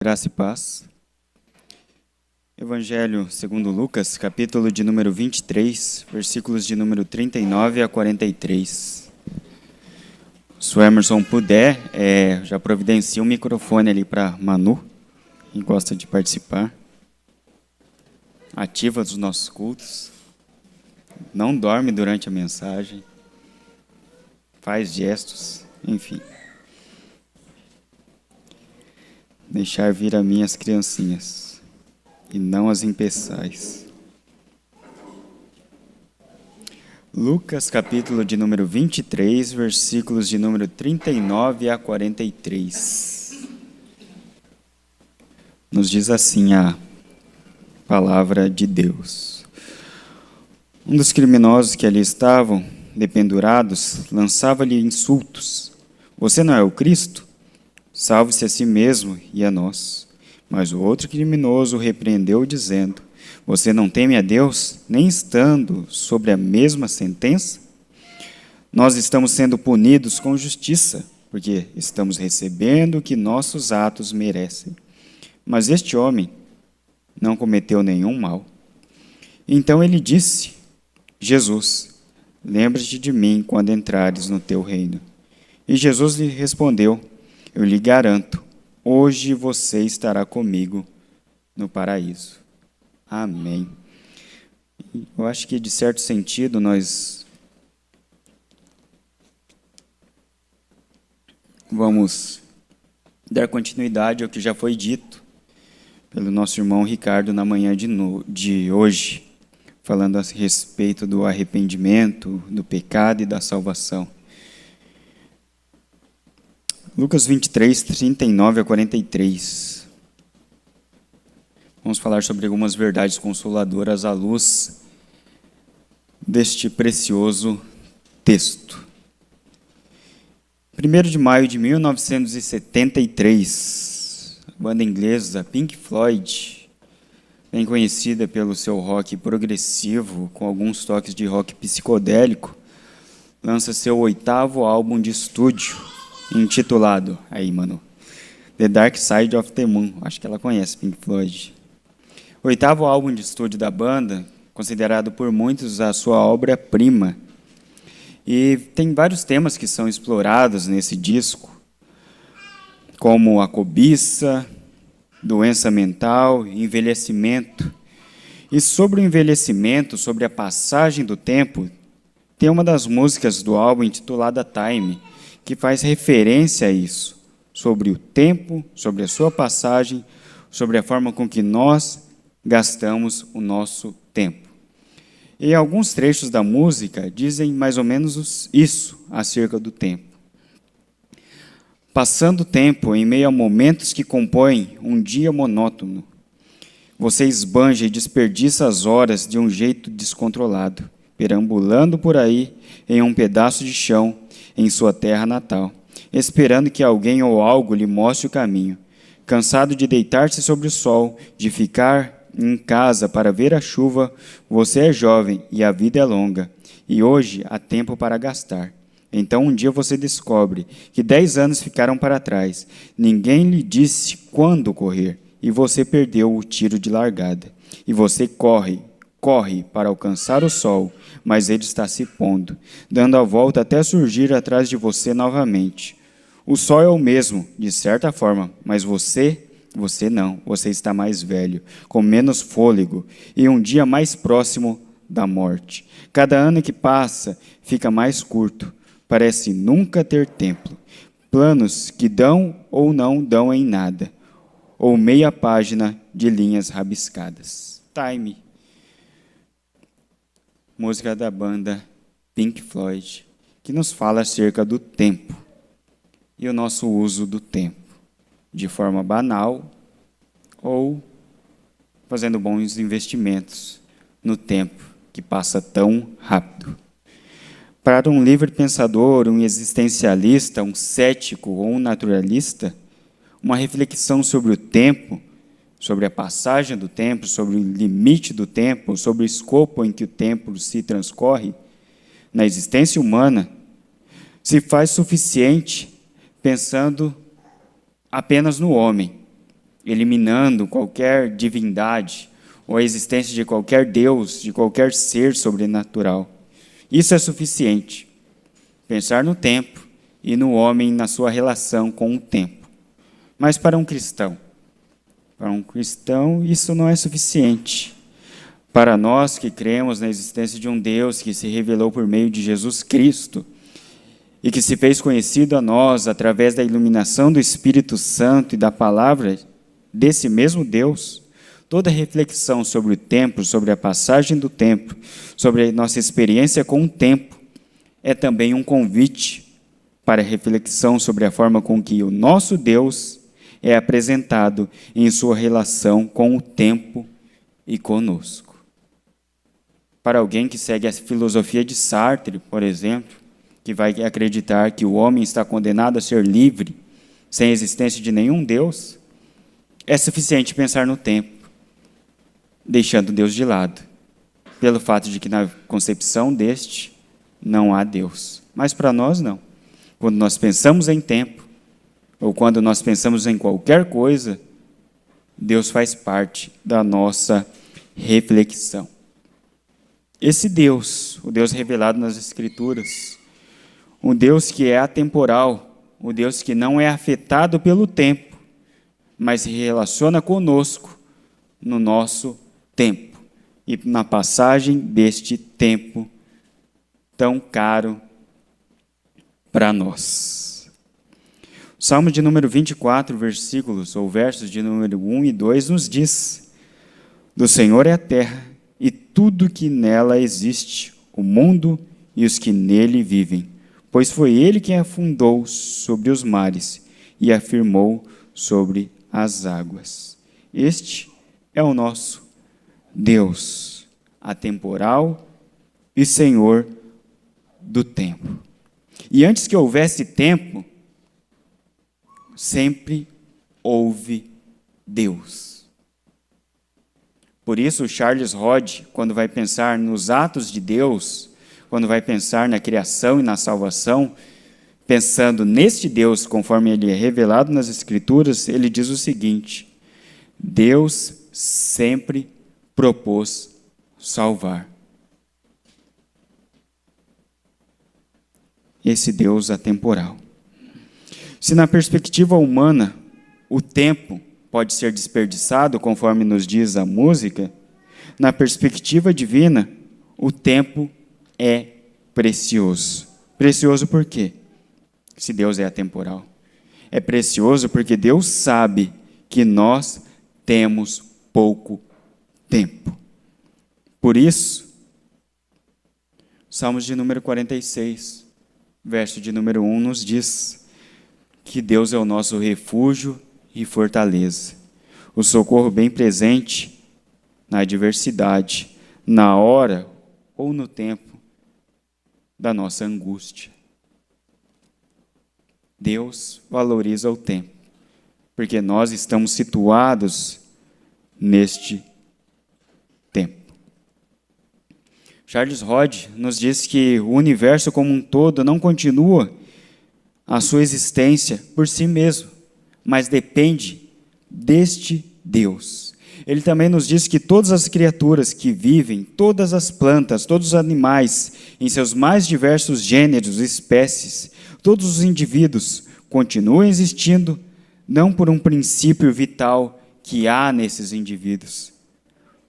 Graça e paz. Evangelho segundo Lucas, capítulo de número 23, versículos de número 39 a 43. Se o Emerson puder, já providencia um microfone ali para Manu, que gosta de participar. Ativa dos nossos cultos. Não dorme durante a mensagem. Faz gestos, enfim. Deixar vir a mim as criancinhas, e não as impeçais. Lucas, capítulo de número 23, versículos de número 39 a 43. Nos diz assim a palavra de Deus. Um dos criminosos que ali estavam, dependurados, lançava-lhe insultos. Você não é o Cristo? Salve-se a si mesmo e a nós. Mas o outro criminoso o repreendeu, dizendo: Você não teme a Deus, nem estando sobre a mesma sentença? Nós estamos sendo punidos com justiça, porque estamos recebendo o que nossos atos merecem. Mas este homem não cometeu nenhum mal. Então ele disse: Jesus, lembra-te de mim quando entrares no teu reino. E Jesus lhe respondeu: Eu lhe garanto, hoje você estará comigo no paraíso. Amém. Eu acho que, de certo sentido, nós vamos dar continuidade ao que já foi dito pelo nosso irmão Ricardo na manhã de hoje, falando a respeito do arrependimento, do pecado e da salvação. Lucas 23, 39 a 43. Vamos falar sobre algumas verdades consoladoras à luz deste precioso texto. 1º de maio de 1973, a banda inglesa Pink Floyd, bem conhecida pelo seu rock progressivo, com alguns toques de rock psicodélico, lança seu 8º álbum de estúdio, intitulado, aí mano, The Dark Side of the Moon. Acho que ela conhece Pink Floyd. O 8º álbum de estúdio da banda, considerado por muitos a sua obra-prima. E tem vários temas que são explorados nesse disco, como a cobiça, doença mental, envelhecimento. E sobre o envelhecimento, sobre a passagem do tempo, tem uma das músicas do álbum intitulada Time, que faz referência a isso, sobre o tempo, sobre a sua passagem, sobre a forma com que nós gastamos o nosso tempo. E alguns trechos da música dizem mais ou menos isso acerca do tempo. Passando o tempo em meio a momentos que compõem um dia monótono, você esbanja e desperdiça as horas de um jeito descontrolado, perambulando por aí em um pedaço de chão em sua terra natal, esperando que alguém ou algo lhe mostre o caminho. Cansado de deitar-se sobre o sol, de ficar em casa para ver a chuva, você é jovem e a vida é longa, e hoje há tempo para gastar. Então um dia você descobre que 10 anos ficaram para trás, ninguém lhe disse quando correr, e você perdeu o tiro de largada. E você corre para alcançar o sol, mas ele está se pondo, dando a volta até surgir atrás de você novamente. O sol é o mesmo, de certa forma, mas você não. Você está mais velho, com menos fôlego e um dia mais próximo da morte. Cada ano que passa fica mais curto, parece nunca ter tempo. Planos que dão ou não dão em nada, ou meia página de linhas rabiscadas. Time. Música da banda Pink Floyd, que nos fala acerca do tempo e o nosso uso do tempo, de forma banal ou fazendo bons investimentos no tempo que passa tão rápido. Para um livre pensador, um existencialista, um cético ou um naturalista, uma reflexão sobre o tempo, sobre a passagem do tempo, sobre o limite do tempo, sobre o escopo em que o tempo se transcorre na existência humana, se faz suficiente pensando apenas no homem, eliminando qualquer divindade ou a existência de qualquer Deus, de qualquer ser sobrenatural. Isso é suficiente. Pensar no tempo e no homem na sua relação com o tempo. Mas para um cristão, isso não é suficiente. Para nós que cremos na existência de um Deus que se revelou por meio de Jesus Cristo e que se fez conhecido a nós através da iluminação do Espírito Santo e da palavra desse mesmo Deus, toda reflexão sobre o tempo, sobre a passagem do tempo, sobre a nossa experiência com o tempo, é também um convite para reflexão sobre a forma com que o nosso Deus é apresentado em sua relação com o tempo e conosco. Para alguém que segue a filosofia de Sartre, por exemplo, que vai acreditar que o homem está condenado a ser livre, sem a existência de nenhum Deus, é suficiente pensar no tempo, deixando Deus de lado, pelo fato de que na concepção deste não há Deus. Mas para nós não. Quando nós pensamos em tempo, ou quando nós pensamos em qualquer coisa, Deus faz parte da nossa reflexão. Esse Deus, o Deus revelado nas Escrituras, um Deus que é atemporal, o Deus que não é afetado pelo tempo, mas se relaciona conosco no nosso tempo e na passagem deste tempo tão caro para nós. O Salmo de número 24, versos de número 1 e 2 nos diz: do Senhor é a terra e tudo que nela existe, o mundo e os que nele vivem, pois foi ele quem afundou sobre os mares e afirmou sobre as águas. Este é o nosso Deus, atemporal e Senhor do tempo. E antes que houvesse tempo, sempre houve Deus. Por isso, Charles Hodge, quando vai pensar nos atos de Deus, quando vai pensar na criação e na salvação, pensando neste Deus, conforme ele é revelado nas Escrituras, ele diz o seguinte: Deus sempre propôs salvar. Esse Deus atemporal. Se na perspectiva humana o tempo pode ser desperdiçado, conforme nos diz a música, na perspectiva divina, o tempo é precioso. Precioso por quê? Se Deus é atemporal. É precioso porque Deus sabe que nós temos pouco tempo. Por isso, Salmos de número 46, verso de número 1 nos diz que Deus é o nosso refúgio e fortaleza, o socorro bem presente na adversidade, na hora ou no tempo da nossa angústia. Deus valoriza o tempo, porque nós estamos situados neste tempo. Charles Hodge nos diz que o universo como um todo não continua a sua existência por si mesmo, mas depende deste Deus. Ele também nos diz que todas as criaturas que vivem, todas as plantas, todos os animais, em seus mais diversos gêneros, espécies, todos os indivíduos continuam existindo, não por um princípio vital que há nesses indivíduos,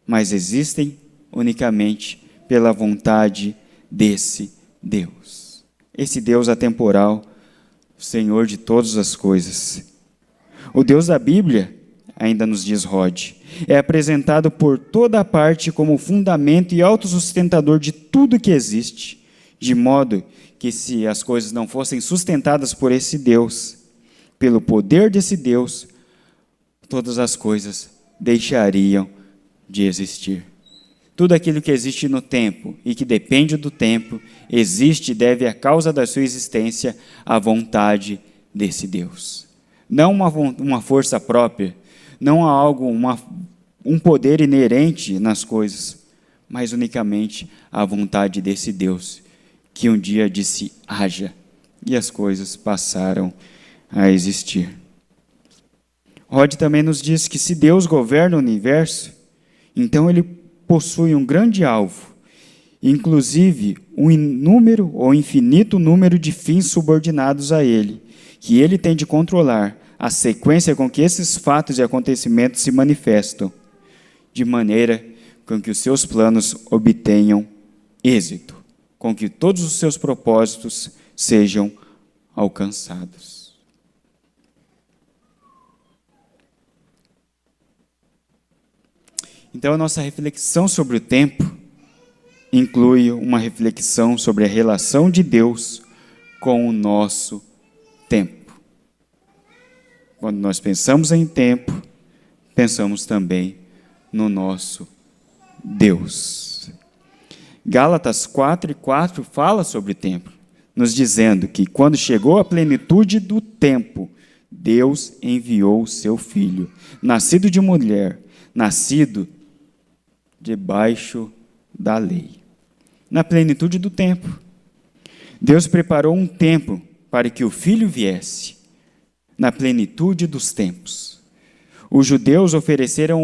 mas existem unicamente pela vontade desse Deus. Esse Deus atemporal, Senhor de todas as coisas. O Deus da Bíblia, ainda nos diz Hodge, é apresentado por toda a parte como fundamento e autossustentador de tudo que existe, de modo que se as coisas não fossem sustentadas por esse Deus, pelo poder desse Deus, todas as coisas deixariam de existir. Tudo aquilo que existe no tempo e que depende do tempo, existe e deve, a causa da sua existência, à vontade desse Deus. Não uma força própria, não há um poder inerente nas coisas, mas unicamente a vontade desse Deus, que um dia disse haja, e as coisas passaram a existir. Rod também nos diz que se Deus governa o universo, então ele possui um grande alvo, inclusive um inúmero ou infinito número de fins subordinados a ele, que ele tem de controlar a sequência com que esses fatos e acontecimentos se manifestam, de maneira com que os seus planos obtenham êxito, com que todos os seus propósitos sejam alcançados. Então, a nossa reflexão sobre o tempo inclui uma reflexão sobre a relação de Deus com o nosso tempo. Quando nós pensamos em tempo, pensamos também no nosso Deus. Gálatas 4:4 fala sobre o tempo, nos dizendo que quando chegou a plenitude do tempo, Deus enviou o seu Filho, nascido de mulher, nascido debaixo da lei. Na plenitude do tempo, Deus preparou um tempo para que o Filho viesse, na plenitude dos tempos. Os judeus ofereceram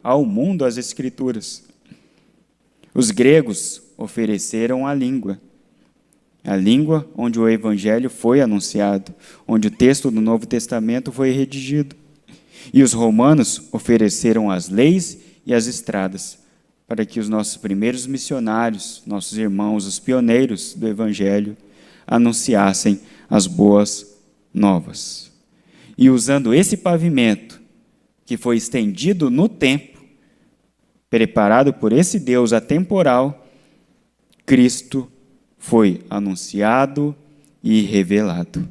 ao mundo as Escrituras. Os gregos ofereceram a língua onde o Evangelho foi anunciado, onde o texto do Novo Testamento foi redigido. E os romanos ofereceram as leis e as estradas, para que os nossos primeiros missionários, nossos irmãos, os pioneiros do Evangelho, anunciassem as boas novas. E usando esse pavimento, que foi estendido no tempo, preparado por esse Deus atemporal, Cristo foi anunciado e revelado.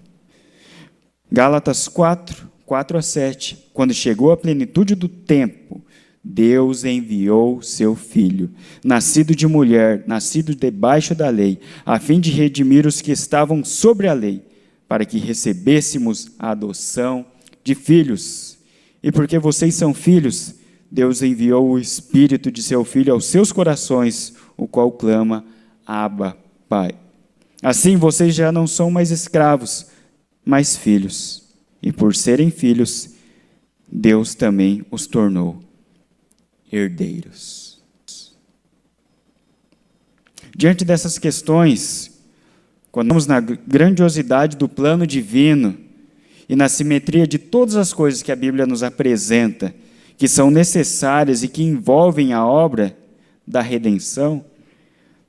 Gálatas 4:4-7. Quando chegou a plenitude do tempo, Deus enviou seu Filho, nascido de mulher, nascido debaixo da lei, a fim de redimir os que estavam sobre a lei, para que recebêssemos a adoção de filhos. E porque vocês são filhos, Deus enviou o Espírito de seu Filho aos seus corações, o qual clama, Abba, Pai. Assim vocês já não são mais escravos, mas filhos. E por serem filhos, Deus também os tornou herdeiros. Diante dessas questões, quando estamos na grandiosidade do plano divino e na simetria de todas as coisas que a Bíblia nos apresenta, que são necessárias e que envolvem a obra da redenção,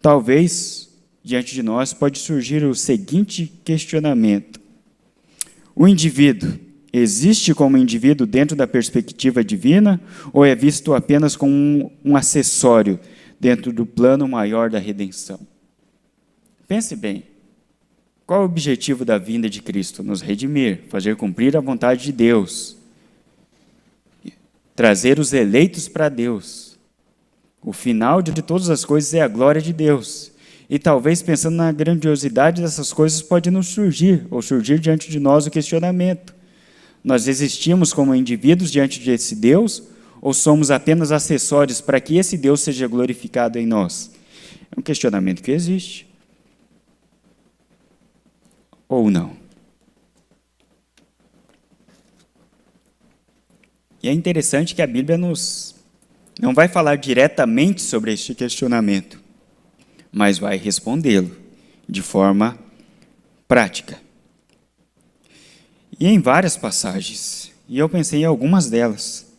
talvez diante de nós pode surgir o seguinte questionamento: o indivíduo existe como indivíduo dentro da perspectiva divina ou é visto apenas como um acessório dentro do plano maior da redenção? Pense bem. Qual é o objetivo da vinda de Cristo? Nos redimir, fazer cumprir a vontade de Deus, trazer os eleitos para Deus. O final de todas as coisas é a glória de Deus. E talvez, pensando na grandiosidade dessas coisas, pode nos surgir diante de nós o questionamento: nós existimos como indivíduos diante desse Deus ou somos apenas acessórios para que esse Deus seja glorificado em nós? É um questionamento que existe. Ou não? E é interessante que a Bíblia não vai falar diretamente sobre este questionamento, mas vai respondê-lo de forma prática. E em várias passagens, e eu pensei em algumas delas,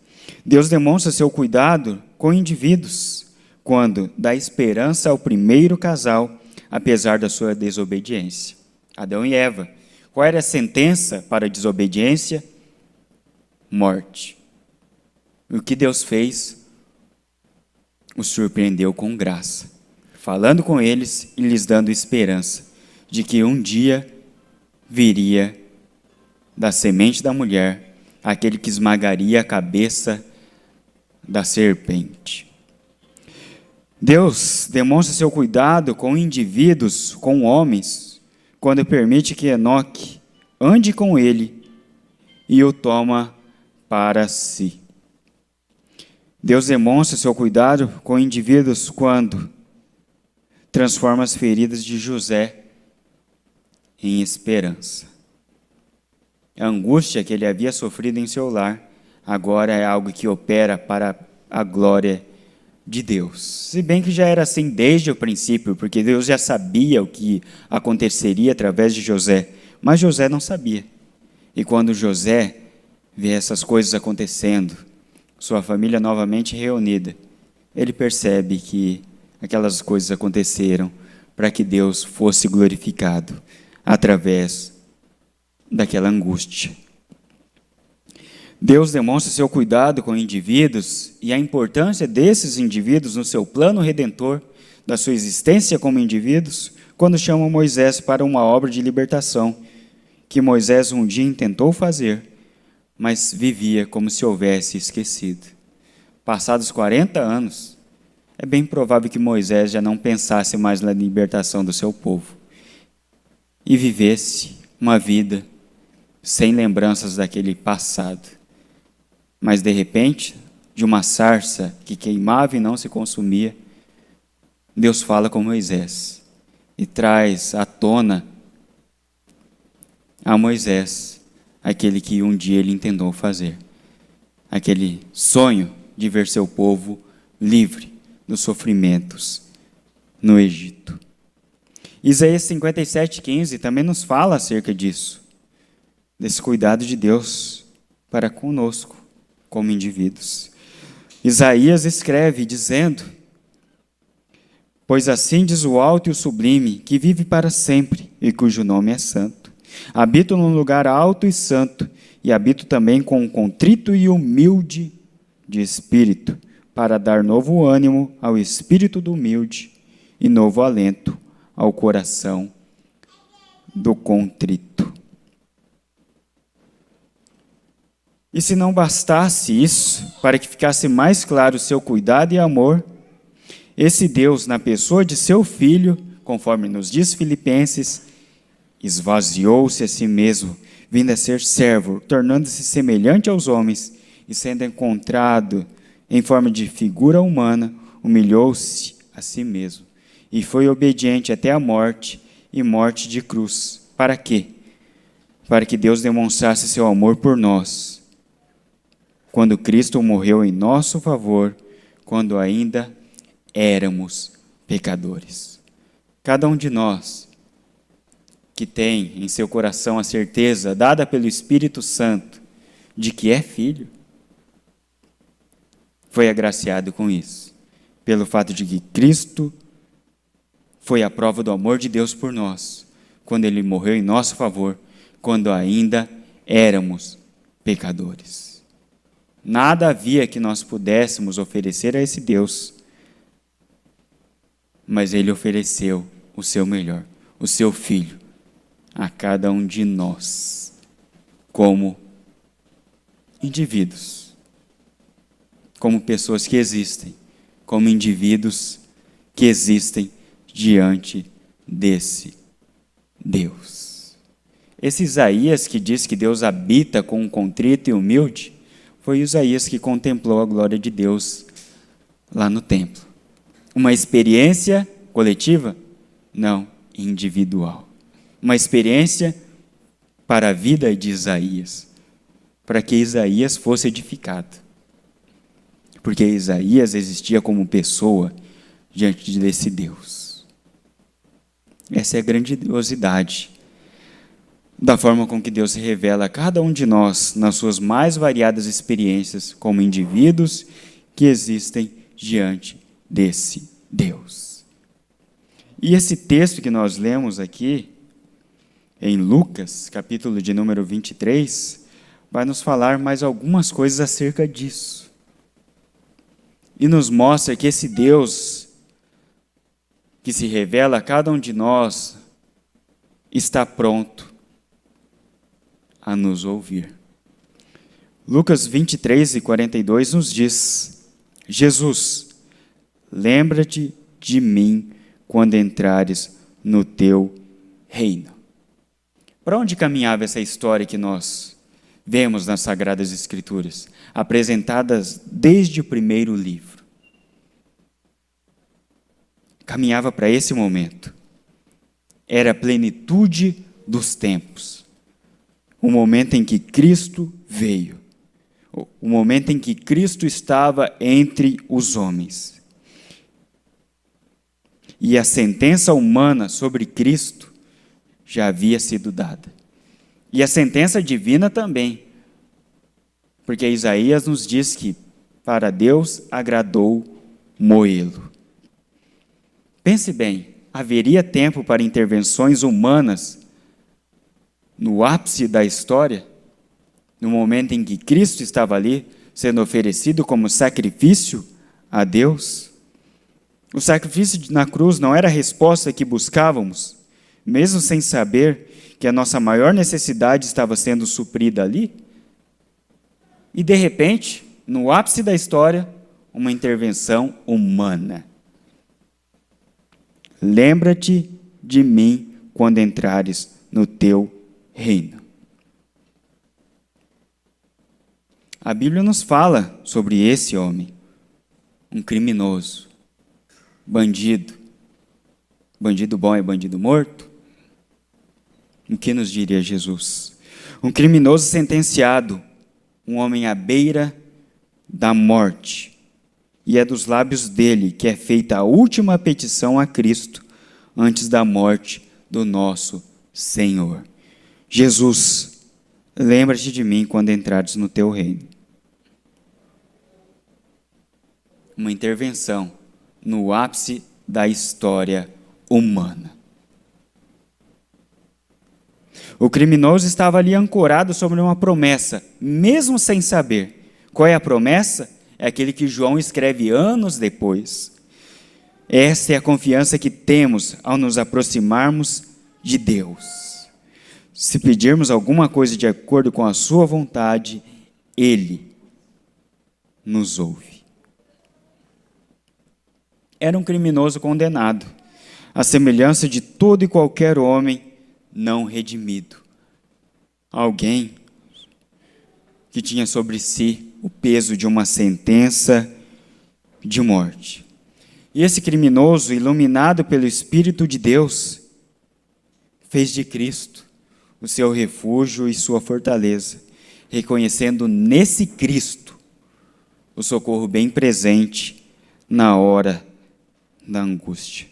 Deus demonstra seu cuidado com indivíduos quando dá esperança ao primeiro casal, apesar da sua desobediência. Adão e Eva. Qual era a sentença para a desobediência? Morte. O que Deus fez? Os surpreendeu com graça, falando com eles e lhes dando esperança de que um dia viria da semente da mulher aquele que esmagaria a cabeça da serpente. Deus demonstra seu cuidado com indivíduos, com homens, quando permite que Enoque ande com ele e o toma para si. Deus demonstra seu cuidado com indivíduos quando transforma as feridas de José em esperança. A angústia que ele havia sofrido em seu lar, agora é algo que opera para a glória de Deus. Se bem que já era assim desde o princípio, porque Deus já sabia o que aconteceria através de José, mas José não sabia. E quando José vê essas coisas acontecendo, sua família novamente reunida, ele percebe que aquelas coisas aconteceram para que Deus fosse glorificado através daquela angústia. Deus demonstra seu cuidado com indivíduos e a importância desses indivíduos no seu plano redentor, da sua existência como indivíduos, quando chama Moisés para uma obra de libertação, que Moisés um dia intentou fazer, mas vivia como se houvesse esquecido. Passados 40 anos, é bem provável que Moisés já não pensasse mais na libertação do seu povo e vivesse uma vida sem lembranças daquele passado. Mas, de repente, de uma sarça que queimava e não se consumia, Deus fala com Moisés e traz à tona a Moisés aquele que um dia ele intentou fazer, aquele sonho de ver seu povo livre dos sofrimentos no Egito. Isaías 57:15 também nos fala acerca disso, desse cuidado de Deus para conosco, como indivíduos. Isaías escreve dizendo: pois assim diz o alto e o sublime, que vive para sempre e cujo nome é santo. Habito num lugar alto e santo, e habito também com um contrito e humilde de espírito, para dar novo ânimo ao espírito do humilde e novo alento ao coração do contrito. E se não bastasse isso, para que ficasse mais claro o seu cuidado e amor, esse Deus, na pessoa de seu Filho, conforme nos diz Filipenses, esvaziou-se a si mesmo, vindo a ser servo, tornando-se semelhante aos homens, e sendo encontrado em forma de figura humana, humilhou-se a si mesmo, e foi obediente até a morte, e morte de cruz. Para quê? Para que Deus demonstrasse seu amor por nós, quando Cristo morreu em nosso favor, quando ainda éramos pecadores. Cada um de nós que tem em seu coração a certeza, dada pelo Espírito Santo, de que é filho, foi agraciado com isso, pelo fato de que Cristo foi a prova do amor de Deus por nós, quando Ele morreu em nosso favor, quando ainda éramos pecadores. Nada havia que nós pudéssemos oferecer a esse Deus, mas Ele ofereceu o seu melhor, o seu Filho, a cada um de nós, como indivíduos, como pessoas que existem, como indivíduos que existem diante desse Deus. Esse Isaías que diz que Deus habita com um contrito e humilde, foi Isaías que contemplou a glória de Deus lá no templo. Uma experiência coletiva? Não, individual. Uma experiência para a vida de Isaías, para que Isaías fosse edificado. Porque Isaías existia como pessoa diante desse Deus. Essa é a grandiosidade da forma com que Deus se revela a cada um de nós nas suas mais variadas experiências como indivíduos que existem diante desse Deus. E esse texto que nós lemos aqui, em Lucas, capítulo de número 23, vai nos falar mais algumas coisas acerca disso. E nos mostra que esse Deus que se revela a cada um de nós está pronto a nos ouvir. Lucas 23:42 nos diz: Jesus, lembra-te de mim quando entrares no teu reino. Para onde caminhava essa história que nós vemos nas Sagradas Escrituras, apresentadas desde o primeiro livro? Caminhava para esse momento. Era a plenitude dos tempos. o momento em que Cristo veio, o momento em que Cristo estava entre os homens. E a sentença humana sobre Cristo já havia sido dada. E a sentença divina também, porque Isaías nos diz que para Deus agradou moê-lo. Pense bem, haveria tempo para intervenções humanas no ápice da história, no momento em que Cristo estava ali, sendo oferecido como sacrifício a Deus? O sacrifício na cruz não era a resposta que buscávamos, mesmo sem saber que a nossa maior necessidade estava sendo suprida ali? E, de repente, no ápice da história, uma intervenção humana. Lembra-te de mim quando entrares no teu reino. A Bíblia nos fala sobre esse homem, um criminoso, bandido. Bandido bom é bandido morto? O que nos diria Jesus? Um criminoso sentenciado, um homem à beira da morte. E é dos lábios dele que é feita a última petição a Cristo antes da morte do nosso Senhor. Jesus, lembra-te de mim quando entrares no teu reino. Uma intervenção no ápice da história humana. O criminoso estava ali ancorado sobre uma promessa, mesmo sem saber. Qual é a promessa? É aquele que João escreve anos depois. Essa é a confiança que temos ao nos aproximarmos de Deus. Se pedirmos alguma coisa de acordo com a sua vontade, Ele nos ouve. Era um criminoso condenado, à semelhança de todo e qualquer homem não redimido. Alguém que tinha sobre si o peso de uma sentença de morte. E esse criminoso, iluminado pelo Espírito de Deus, fez de Cristo o seu refúgio e sua fortaleza, reconhecendo nesse Cristo o socorro bem presente na hora da angústia.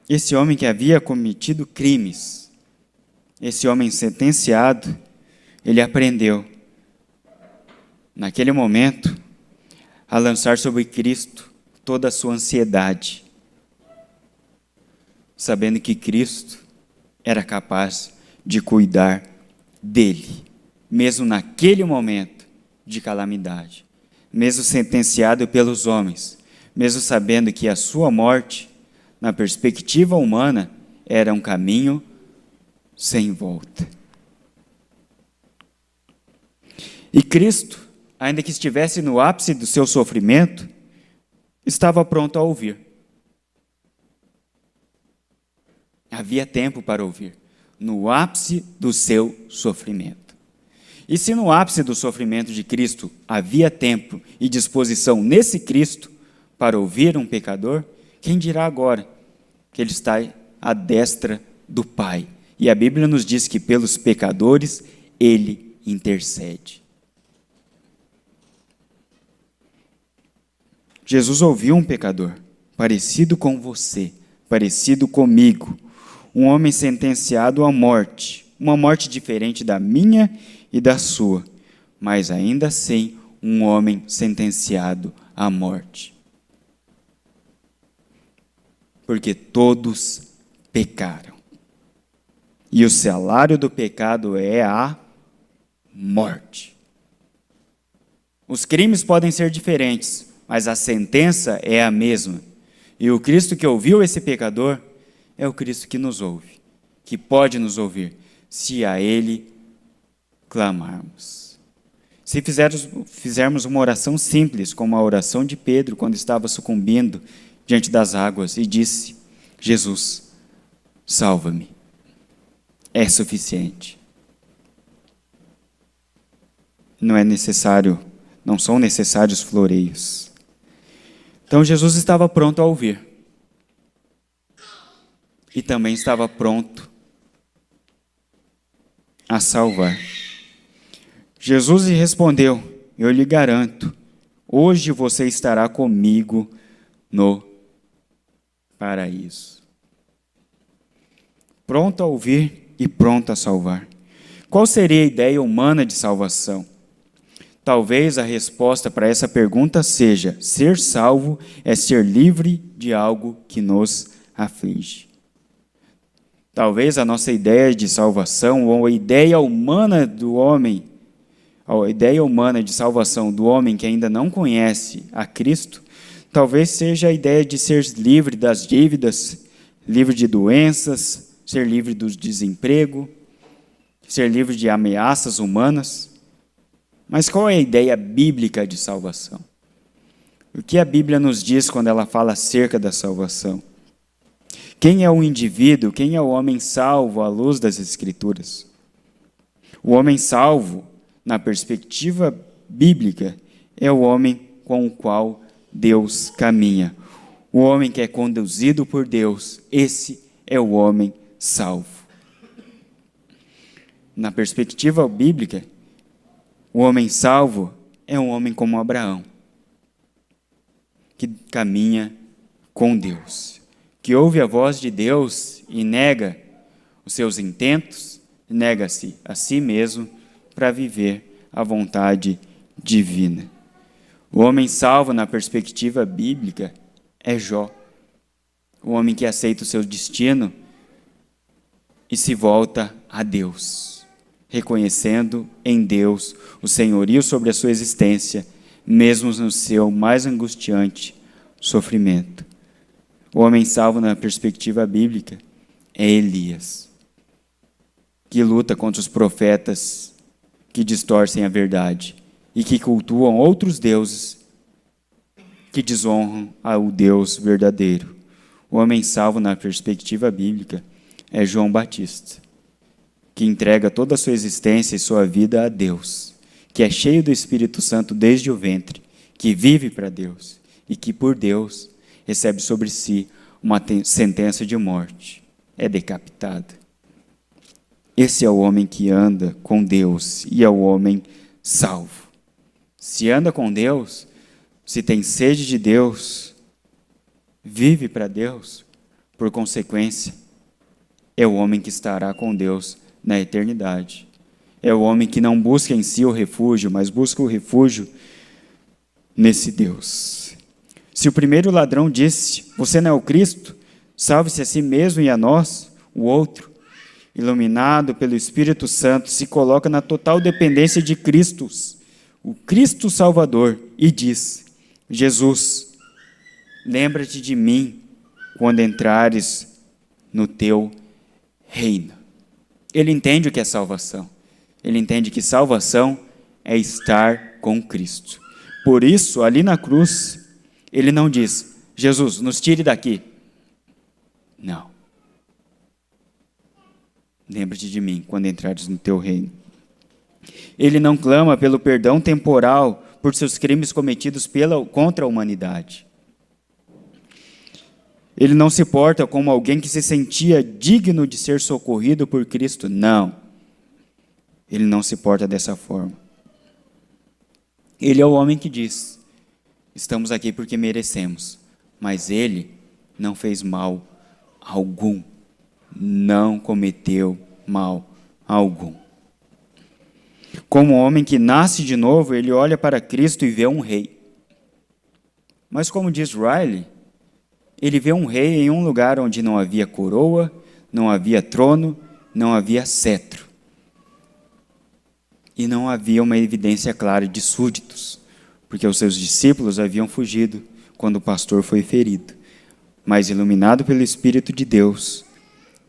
Esse homem que havia cometido crimes, esse homem sentenciado, ele aprendeu, naquele momento, a lançar sobre Cristo toda a sua ansiedade, sabendo que Cristo era capaz de cuidar dele, mesmo naquele momento de calamidade, mesmo sentenciado pelos homens, mesmo sabendo que a sua morte, na perspectiva humana, era um caminho sem volta. E Cristo, ainda que estivesse no ápice do seu sofrimento, estava pronto a ouvir. Havia tempo para ouvir, no ápice do seu sofrimento. E se no ápice do sofrimento de Cristo havia tempo e disposição nesse Cristo para ouvir um pecador, quem dirá agora que ele está à destra do Pai? E a Bíblia nos diz que pelos pecadores ele intercede. Jesus ouviu um pecador, parecido com você, parecido comigo, um homem sentenciado à morte, uma morte diferente da minha e da sua, mas ainda assim um homem sentenciado à morte. Porque todos pecaram. E o salário do pecado é a morte. Os crimes podem ser diferentes, mas a sentença é a mesma. E o Cristo que ouviu esse pecador é o Cristo que nos ouve, que pode nos ouvir, se a Ele clamarmos. Se fizermos uma oração simples, como a oração de Pedro, quando estava sucumbindo diante das águas, e disse: Jesus, salva-me. É suficiente. Não são necessários floreios. Então Jesus estava pronto a ouvir. e também estava pronto a salvar. Jesus lhe respondeu: eu lhe garanto, hoje você estará comigo no paraíso. Pronto a ouvir e pronto a salvar. Qual seria a ideia humana de salvação? Talvez a resposta para essa pergunta seja: ser salvo é ser livre de algo que nos aflige. Talvez a nossa ideia de salvação, ou a ideia humana do homem, a ideia humana de salvação do homem que ainda não conhece a Cristo, talvez seja a ideia de ser livre das dívidas, livre de doenças, ser livre do desemprego, ser livre de ameaças humanas. Mas qual é a ideia bíblica de salvação? O que a Bíblia nos diz quando ela fala acerca da salvação? Quem é o indivíduo, quem é o homem salvo à luz das Escrituras? O homem salvo, na perspectiva bíblica, é o homem com o qual Deus caminha. O homem que é conduzido por Deus, esse é o homem salvo. Na perspectiva bíblica, o homem salvo é um homem como Abraão, que caminha com Deus, que ouve a voz de Deus e nega os seus intentos, nega-se a si mesmo para viver a vontade divina. O homem salvo, na perspectiva bíblica, é Jó, o homem que aceita o seu destino e se volta a Deus, reconhecendo em Deus o senhorio sobre a sua existência, mesmo no seu mais angustiante sofrimento. O homem salvo na perspectiva bíblica é Elias, que luta contra os profetas que distorcem a verdade e que cultuam outros deuses que desonram ao Deus verdadeiro. O homem salvo na perspectiva bíblica é João Batista, que entrega toda a sua existência e sua vida a Deus, que é cheio do Espírito Santo desde o ventre, que vive para Deus e que por Deus recebe sobre si uma sentença de morte, é decapitado. Esse é o homem que anda com Deus e é o homem salvo. Se anda com Deus, se tem sede de Deus, vive para Deus, por consequência, é o homem que estará com Deus na eternidade. É o homem que não busca em si o refúgio, mas busca o refúgio nesse Deus. Se o primeiro ladrão disse: você não é o Cristo, salve-se a si mesmo e a nós, o outro, iluminado pelo Espírito Santo, se coloca na total dependência de Cristo, o Cristo Salvador, e diz: Jesus, lembra-te de mim quando entrares no teu reino. Ele entende o que é salvação. Ele entende que salvação é estar com Cristo. Por isso, ali na cruz, ele não diz: Jesus, nos tire daqui. Não. Lembra-te de mim quando entrares no teu reino. Ele não clama pelo perdão temporal por seus crimes cometidos contra a humanidade. Ele não se porta como alguém que se sentia digno de ser socorrido por Cristo. Não. Ele não se porta dessa forma. Ele é o homem que diz: estamos aqui porque merecemos. Mas ele não fez mal algum. Não cometeu mal algum. Como homem que nasce de novo, ele olha para Cristo e vê um rei. Mas como diz Riley, ele vê um rei em um lugar onde não havia coroa, não havia trono, não havia cetro. E não havia uma evidência clara de súditos, porque os seus discípulos haviam fugido quando o pastor foi ferido. Mas iluminado pelo Espírito de Deus,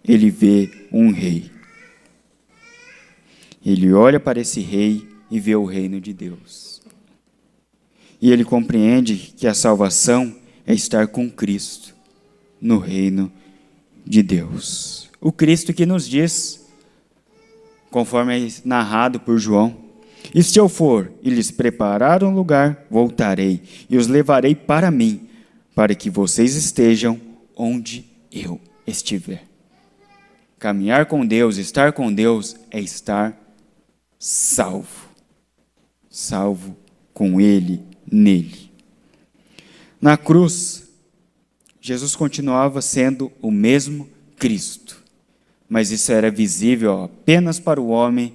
ele vê um rei. Ele olha para esse rei e vê o reino de Deus. E ele compreende que a salvação é estar com Cristo no reino de Deus. O Cristo que nos diz, conforme é narrado por João: e se eu for e lhes preparar um lugar, voltarei e os levarei para mim, para que vocês estejam onde eu estiver. Caminhar com Deus, estar com Deus, é estar salvo. Salvo com Ele, nele. Na cruz, Jesus continuava sendo o mesmo Cristo, mas isso era visível apenas para o homem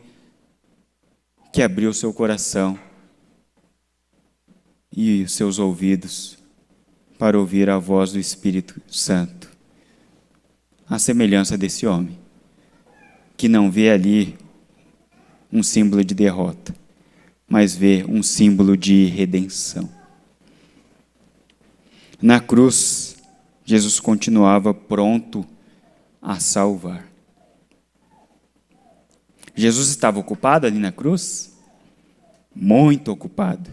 que abriu seu coração e os seus ouvidos para ouvir a voz do Espírito Santo. A semelhança desse homem, que não vê ali um símbolo de derrota, mas vê um símbolo de redenção. Na cruz, Jesus continuava pronto a salvar. Jesus estava ocupado ali na cruz? Muito ocupado.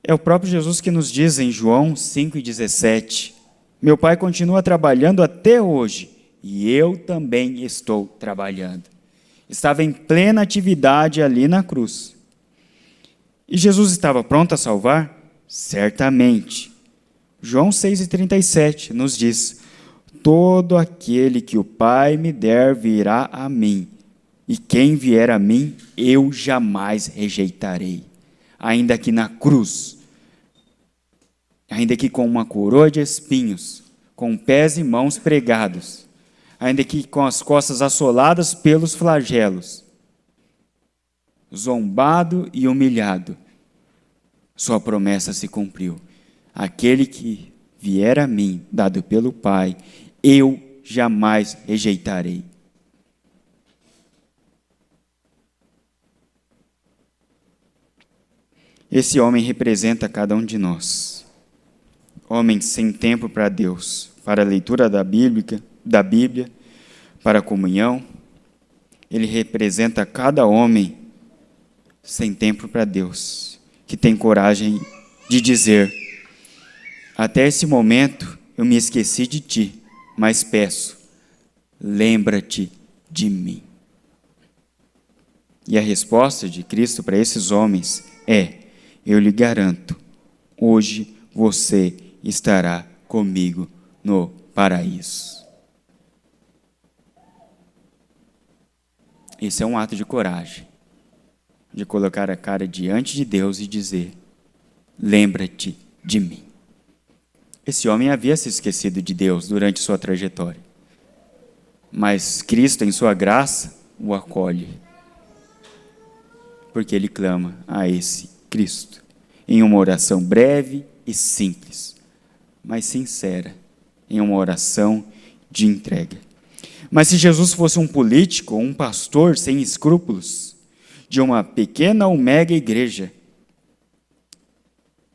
É o próprio Jesus que nos diz em João 5,17: meu Pai continua trabalhando até hoje e eu também estou trabalhando. Estava em plena atividade ali na cruz. E Jesus estava pronto a salvar? Certamente. João 6,37 nos diz: todo aquele que o Pai me der virá a mim, e quem vier a mim, eu jamais rejeitarei. Ainda que na cruz, ainda que com uma coroa de espinhos, com pés e mãos pregados, ainda que com as costas assoladas pelos flagelos, zombado e humilhado, sua promessa se cumpriu. Aquele que vier a mim, dado pelo Pai, eu jamais rejeitarei. Esse homem representa cada um de nós. Homens sem tempo para Deus, para a leitura da Bíblia, para a comunhão. Ele representa cada homem sem tempo para Deus, que tem coragem de dizer: até esse momento eu me esqueci de ti, mas peço, lembra-te de mim. E a resposta de Cristo para esses homens é: eu lhe garanto, hoje você estará comigo no paraíso. Esse é um ato de coragem, de colocar a cara diante de Deus e dizer: lembra-te de mim. Esse homem havia se esquecido de Deus durante sua trajetória, mas Cristo, em sua graça, o acolhe, porque ele clama a esse Cristo, em uma oração breve e simples, mas sincera, em uma oração de entrega. Mas se Jesus fosse um político ou um pastor sem escrúpulos, de uma pequena ou mega igreja,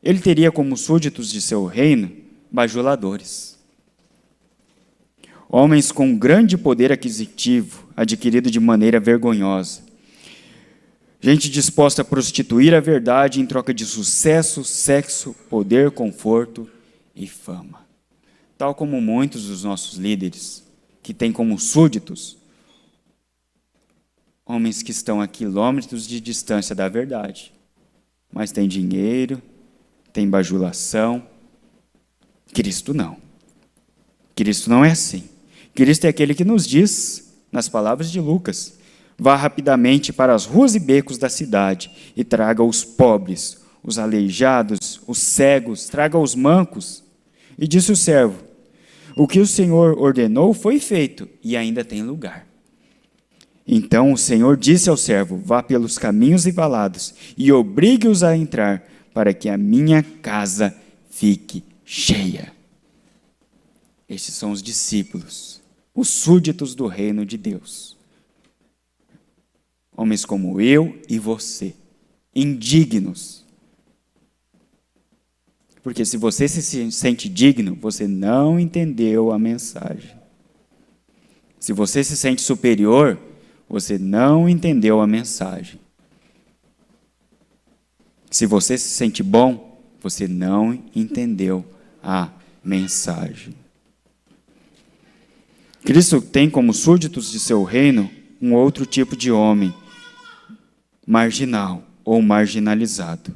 ele teria como súditos de seu reino bajuladores. Homens com grande poder aquisitivo, adquirido de maneira vergonhosa. Gente disposta a prostituir a verdade em troca de sucesso, sexo, poder, conforto e fama. Tal como muitos dos nossos líderes, que têm como súditos homens que estão a quilômetros de distância da verdade, mas têm dinheiro, têm bajulação. Cristo não. Cristo não é assim. Cristo é aquele que nos diz, nas palavras de Lucas: vá rapidamente para as ruas e becos da cidade e traga os pobres, os aleijados, os cegos, traga os mancos. E disse o servo: o que o Senhor ordenou foi feito e ainda tem lugar. Então o Senhor disse ao servo: vá pelos caminhos e valados e obrigue-os a entrar, para que a minha casa fique cheia. Estes são os discípulos, os súditos do reino de Deus. Homens como eu e você, indignos. Porque se você se sente digno, você não entendeu a mensagem. Se você se sente superior, você não entendeu a mensagem. Se você se sente bom, você não entendeu a mensagem. Cristo tem como súditos de seu reino um outro tipo de homem, marginal ou marginalizado.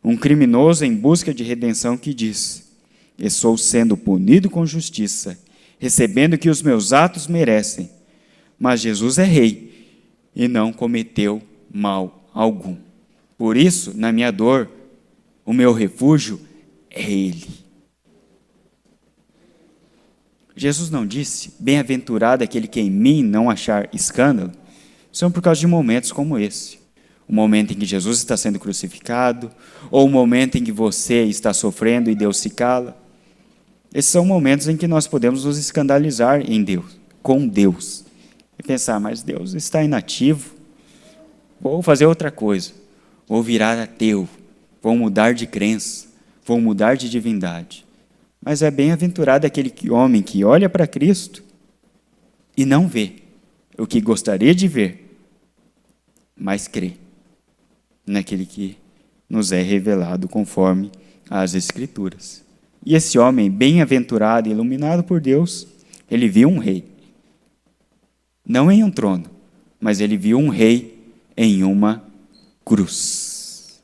Um criminoso em busca de redenção que diz: estou sendo punido com justiça, recebendo o que os meus atos merecem. Mas Jesus é rei e não cometeu mal algum. Por isso, na minha dor, o meu refúgio é Ele. Jesus não disse, bem-aventurado aquele que em mim não achar escândalo. São por causa de momentos como esse. O momento em que Jesus está sendo crucificado, ou o momento em que você está sofrendo e Deus se cala. Esses são momentos em que nós podemos nos escandalizar em Deus, com Deus. E pensar, mas Deus está inativo. Vou fazer outra coisa. Vou virar ateu. Vou mudar de crença. Vou mudar de divindade. Mas é bem-aventurado aquele homem que olha para Cristo e não vê o que gostaria de ver, mas crê naquele que nos é revelado conforme as Escrituras. E esse homem, bem-aventurado e iluminado por Deus, ele viu um rei. Não em um trono, mas ele viu um rei em uma cruz.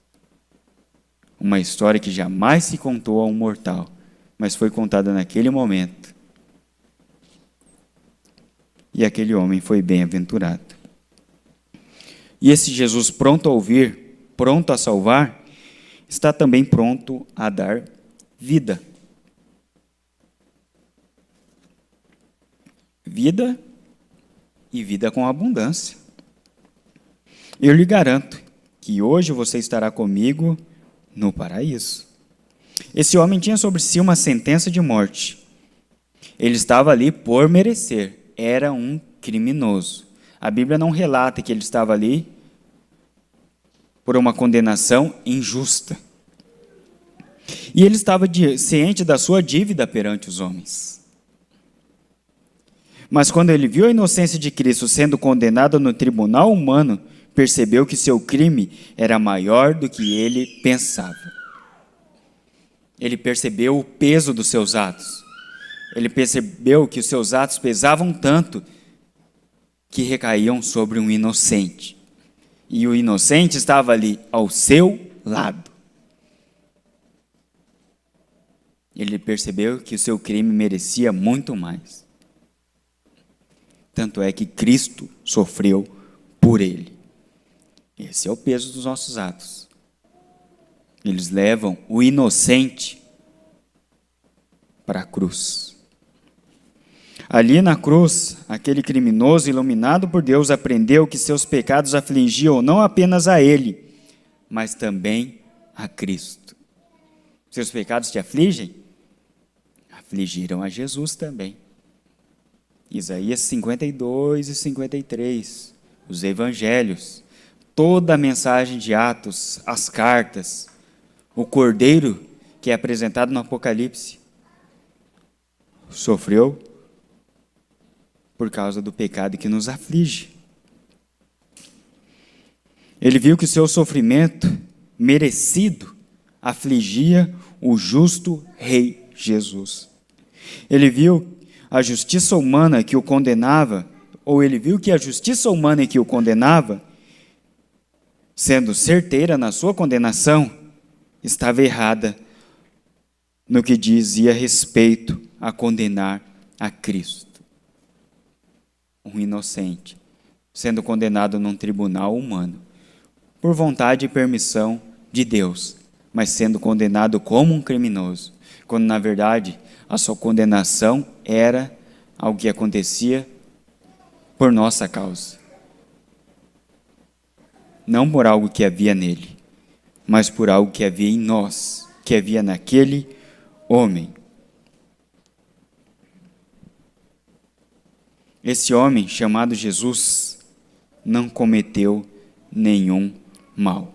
Uma história que jamais se contou a um mortal, mas foi contada naquele momento. E aquele homem foi bem-aventurado. E esse Jesus pronto a ouvir, pronto a salvar, está também pronto a dar vida. Vida e vida com abundância. Eu lhe garanto que hoje você estará comigo no paraíso. Esse homem tinha sobre si uma sentença de morte. Ele estava ali por merecer. Era um criminoso. A Bíblia não relata que ele estava ali por uma condenação injusta. E ele estava ciente da sua dívida perante os homens. Mas quando ele viu a inocência de Cristo sendo condenado no tribunal humano, percebeu que seu crime era maior do que ele pensava. Ele percebeu o peso dos seus atos. Ele percebeu que os seus atos pesavam tanto que recaíam sobre um inocente. E o inocente estava ali ao seu lado. Ele percebeu que o seu crime merecia muito mais. Tanto é que Cristo sofreu por ele. Esse é o peso dos nossos atos. Eles levam o inocente para a cruz. Ali na cruz, aquele criminoso iluminado por Deus aprendeu que seus pecados afligiam não apenas a ele, mas também a Cristo. Seus pecados te afligem? Afligiram a Jesus também. Isaías 52 e 53, os evangelhos, toda a mensagem de Atos, as cartas, o Cordeiro que é apresentado no Apocalipse, sofreu por causa do pecado que nos aflige. Ele viu que o seu sofrimento merecido afligia o justo Rei Jesus. Ele viu a justiça humana que o condenava, ou ele viu que a justiça humana que o condenava, sendo certeira na sua condenação, estava errada no que dizia respeito a condenar a Cristo. Um inocente, sendo condenado num tribunal humano, por vontade e permissão de Deus, mas sendo condenado como um criminoso, quando na verdade a sua condenação era algo que acontecia por nossa causa. Não por algo que havia nele, mas por algo que havia em nós, que havia naquele homem. Esse homem, chamado Jesus, não cometeu nenhum mal.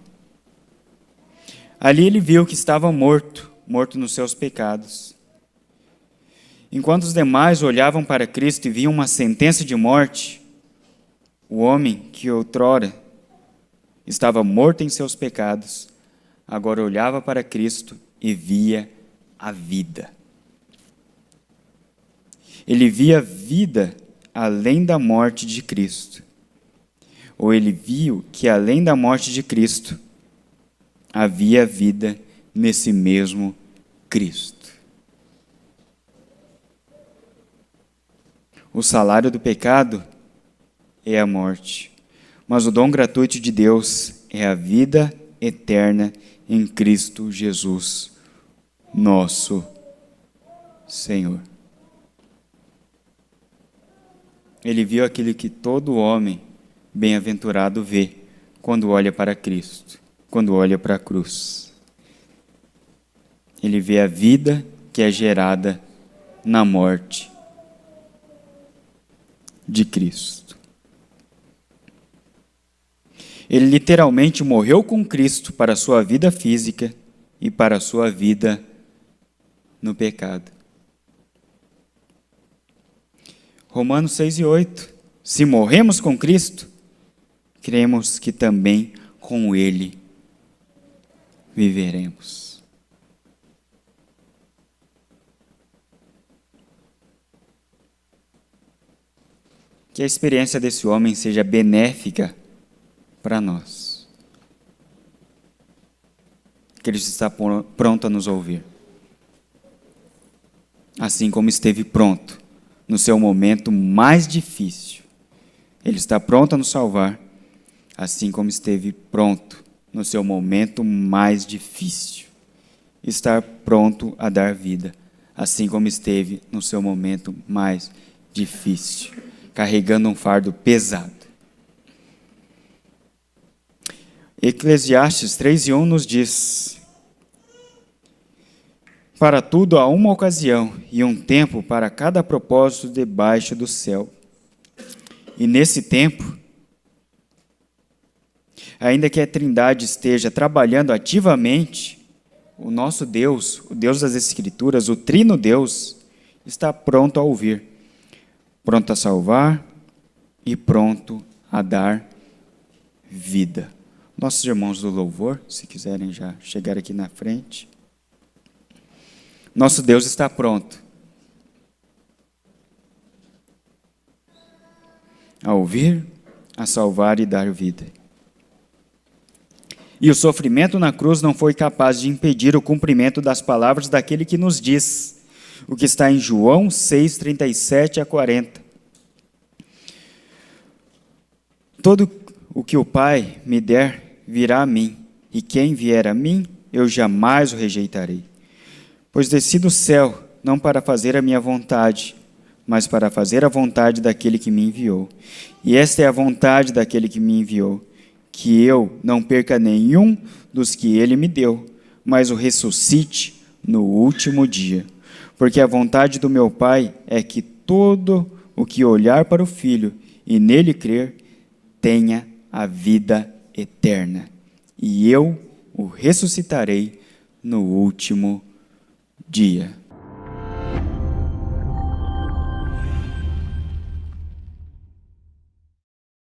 Ali ele viu que estava morto nos seus pecados. Enquanto os demais olhavam para Cristo e viam uma sentença de morte, o homem que outrora estava morto em seus pecados, agora olhava para Cristo e via a vida. Ele via vida além da morte de Cristo. Ou ele viu que além da morte de Cristo, havia vida nesse mesmo Cristo. O salário do pecado é a morte, mas o dom gratuito de Deus é a vida eterna em Cristo Jesus, nosso Senhor. Ele viu aquilo que todo homem bem-aventurado vê quando olha para Cristo, quando olha para a cruz. Ele vê a vida que é gerada na morte de Cristo. Ele literalmente morreu com Cristo para a sua vida física e para a sua vida no pecado. Romanos 6:8. Se morremos com Cristo, cremos que também com Ele viveremos. Que a experiência desse homem seja benéfica para nós. Que ele está pronto a nos ouvir. Assim como esteve pronto no seu momento mais difícil. Ele está pronto a nos salvar, assim como esteve pronto no seu momento mais difícil. Estar pronto a dar vida, assim como esteve no seu momento mais difícil, carregando um fardo pesado. Eclesiastes 3:1 nos diz: para tudo há uma ocasião e um tempo para cada propósito debaixo do céu. E nesse tempo, ainda que a Trindade esteja trabalhando ativamente, o nosso Deus, o Deus das Escrituras, o Trino Deus, está pronto a ouvir, pronto a salvar e pronto a dar vida. Nossos irmãos do louvor, se quiserem já chegar aqui na frente. Nosso Deus está pronto a ouvir, a salvar e dar vida. E o sofrimento na cruz não foi capaz de impedir o cumprimento das palavras daquele que nos diz, o que está em João 6:37-40. Todo o que o Pai me der virá a mim, e quem vier a mim, eu jamais o rejeitarei. Pois desci do céu, não para fazer a minha vontade, mas para fazer a vontade daquele que me enviou. E esta é a vontade daquele que me enviou, que eu não perca nenhum dos que ele me deu, mas o ressuscite no último dia. Porque a vontade do meu Pai é que todo o que olhar para o Filho e nele crer, tenha a vida eterna. E eu o ressuscitarei no último dia.